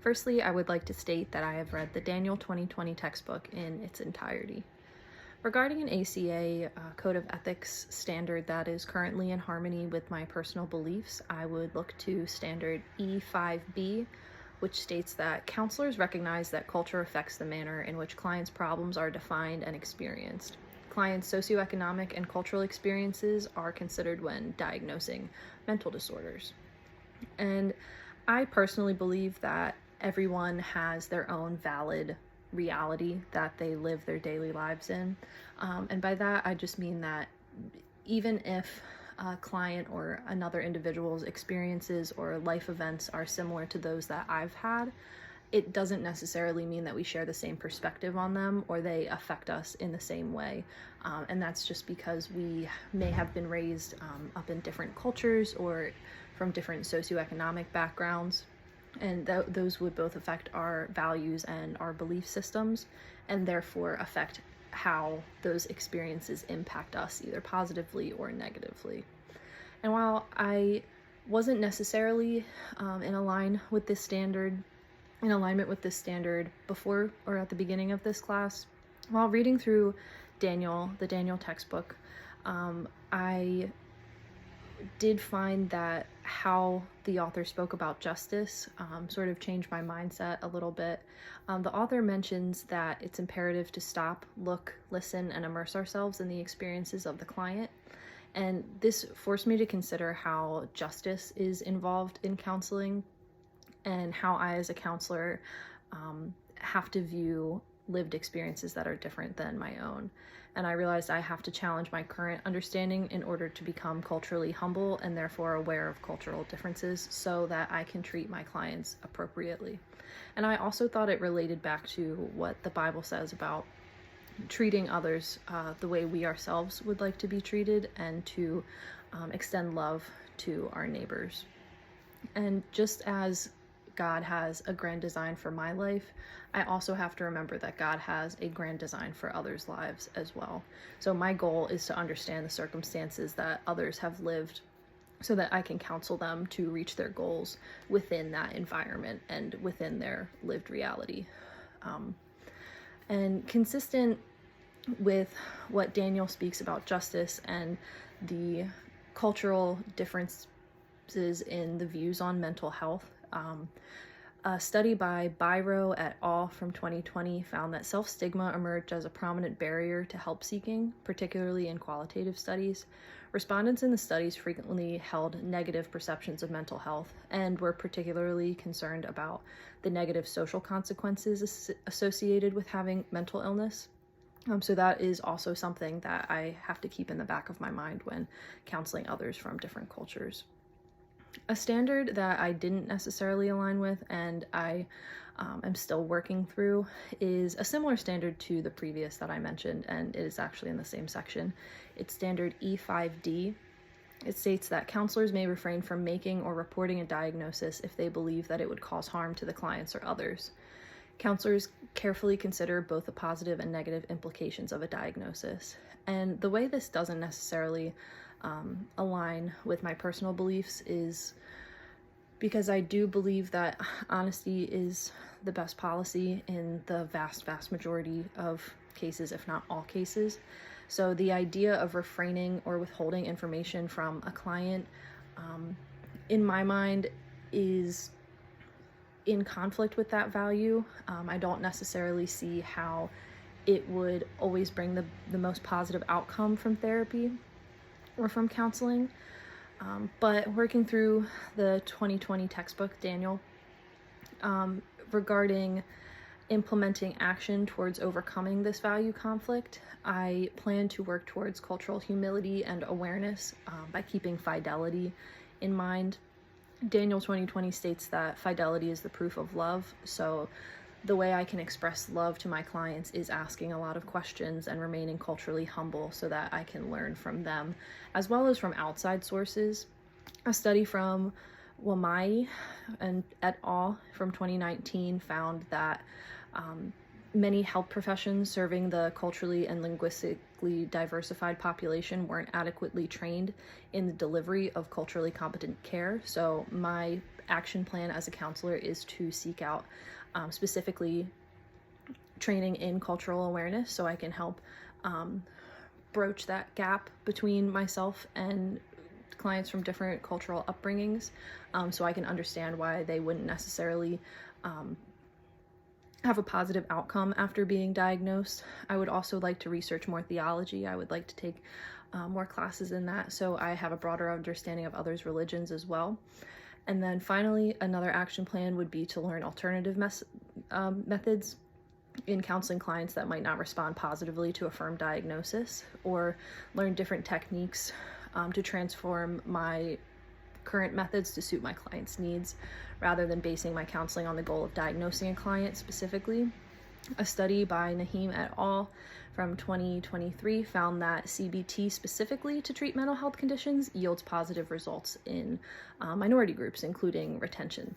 Firstly, I would like to state that I have read the Daniel 2020 textbook in its entirety. Regarding an ACA Code of Ethics standard that is currently in harmony with my personal beliefs, I would look to standard E5B, which states that counselors recognize that culture affects the manner in which clients' problems are defined and experienced. Clients' socioeconomic and cultural experiences are considered when diagnosing mental disorders. And I personally believe that everyone has their own valid reality that they live their daily lives in. And by that, I just mean that even if a client or another individual's experiences or life events are similar to those that I've had, it doesn't necessarily mean that we share the same perspective on them or they affect us in the same way. And that's just because we may have been raised up in different cultures or from different socioeconomic backgrounds. And those would both affect our values and our belief systems, and therefore affect how those experiences impact us, either positively or negatively. And while I wasn't necessarily in alignment with this standard before or at the beginning of this class, while reading through the Daniel textbook, I did find that how the author spoke about justice sort of changed my mindset a little bit. The author mentions that it's imperative to stop, look, listen, and immerse ourselves in the experiences of the client. And this forced me to consider how justice is involved in counseling and how I, as a counselor, have to view lived experiences that are different than my own. And I realized I have to challenge my current understanding in order to become culturally humble and therefore aware of cultural differences so that I can treat my clients appropriately. And I also thought it related back to what the Bible says about treating others the way we ourselves would like to be treated, and to extend love to our neighbors. And just as God has a grand design for my life, I also have to remember that God has a grand design for others' lives as well. So my goal is to understand the circumstances that others have lived so that I can counsel them to reach their goals within that environment and within their lived reality. And consistent with what Daniel speaks about justice and the cultural differences in the views on mental health, a study by Byro et al. From 2020 found that self-stigma emerged as a prominent barrier to help seeking, particularly in qualitative studies. Respondents in the studies frequently held negative perceptions of mental health and were particularly concerned about the negative social consequences associated with having mental illness. So that is also something that I have to keep in the back of my mind when counseling others from different cultures. A standard that I didn't necessarily align with and I am still working through is a similar standard to the previous that I mentioned, and it is actually in the same section. It's standard E5D. It states that counselors may refrain from making or reporting a diagnosis if they believe that it would cause harm to the clients or others. Counselors carefully consider both the positive and negative implications of a diagnosis. And the way this doesn't necessarily align with my personal beliefs is because I do believe that honesty is the best policy in the vast majority of cases, if not all cases. So the idea of refraining or withholding information from a client, in my mind, is in conflict with that value. I don't necessarily see how it would always bring the most positive outcome from therapy or from counseling. But working through the 2020 textbook, Daniel, regarding implementing action towards overcoming this value conflict, I plan to work towards cultural humility and awareness by keeping fidelity in mind. Daniel 2020 states that fidelity is the proof of love, so the way I can express love to my clients is asking a lot of questions and remaining culturally humble so that I can learn from them, as well as from outside sources. A study from Wamai and et al. From 2019 found that many health professions serving the culturally and linguistically diversified population weren't adequately trained in the delivery of culturally competent care. So my action plan as a counselor is to seek out specifically training in cultural awareness so I can help broach that gap between myself and clients from different cultural upbringings, so I can understand why they wouldn't necessarily have a positive outcome after being diagnosed. I would also like to research more theology. I would like to take more classes in that so I have a broader understanding of others' religions as well. And then finally, another action plan would be to learn alternative methods in counseling clients that might not respond positively to a firm diagnosis, or learn different techniques to transform my current methods to suit my client's needs, rather than basing my counseling on the goal of diagnosing a client specifically. A study by Naheem et al. From 2023 found that CBT specifically to treat mental health conditions yields positive results in minority groups, including retention.